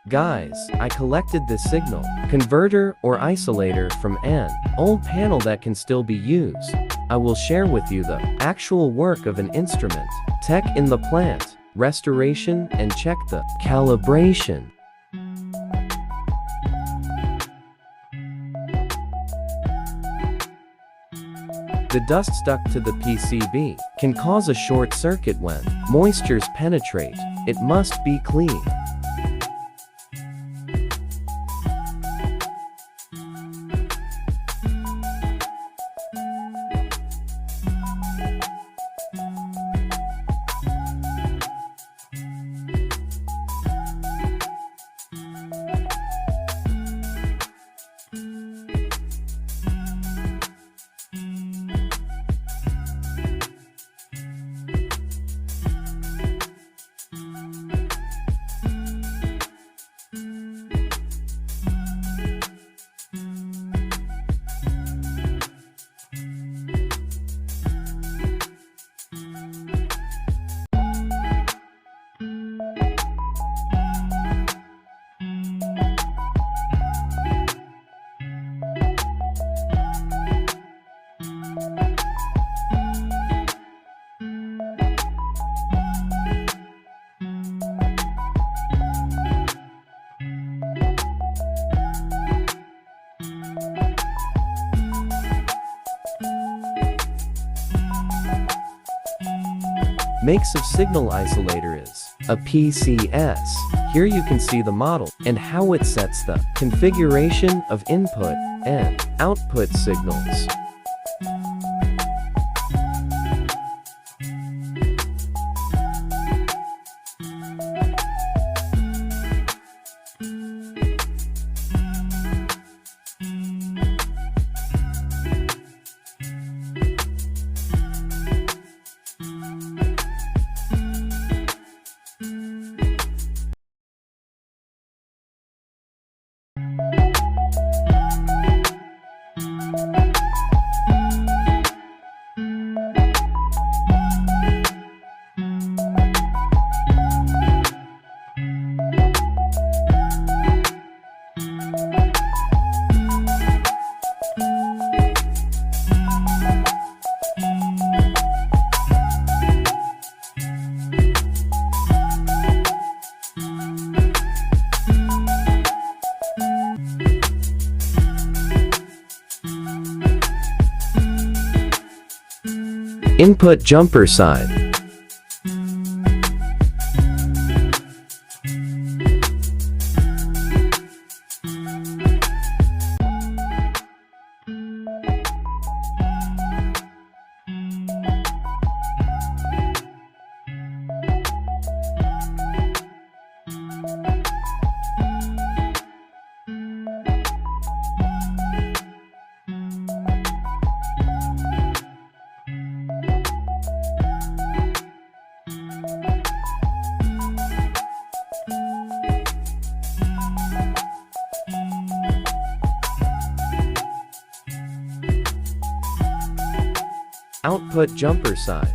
Guys, I collected this signal converter or isolator from an old panel that can still be used. I will share with you the actual work of an instrument, tech in the plant, restoration, and check the calibration. The dust stuck to the PCB can cause a short circuit when moistures penetrate. It must be clean. Makes of signal isolator is a PCS. Here you can see the model and how it sets the configuration of input and output signals. Input jumper side. Output jumper side.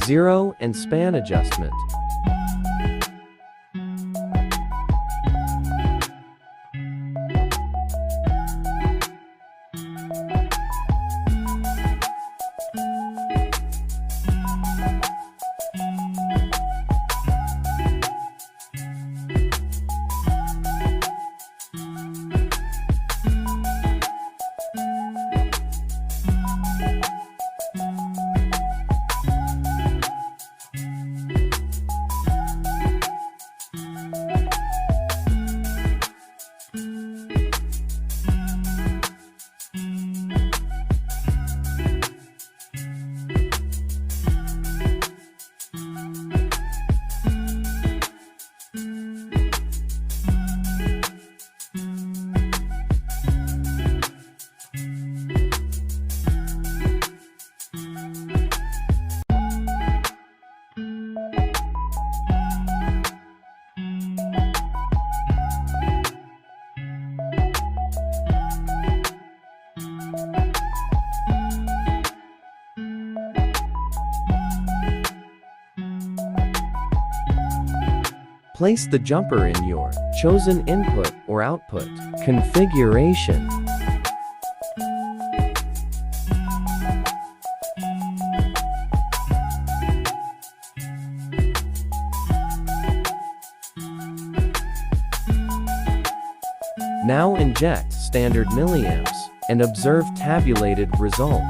Zero and span adjustment. Place the jumper in your chosen input or output configuration. Now inject standard milliamps and observe tabulated result.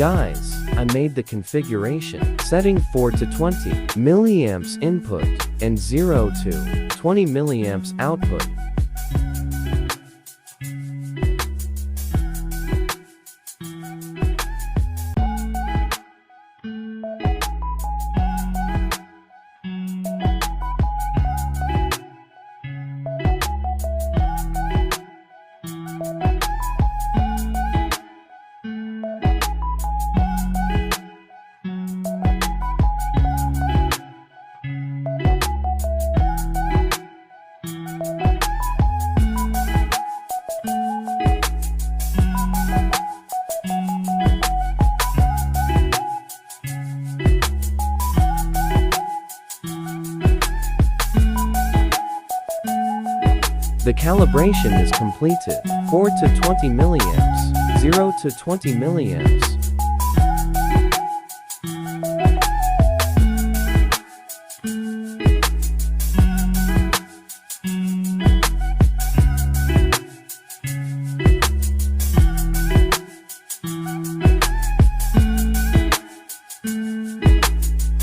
Guys, I made the configuration, setting 4 to 20 milliamps input and 0 to 20 milliamps output. The calibration is completed. 4 to 20 milliamps, 0 to 20 milliamps.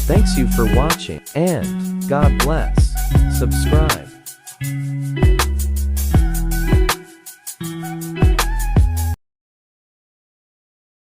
Thanks you for watching, and God bless. Subscribe.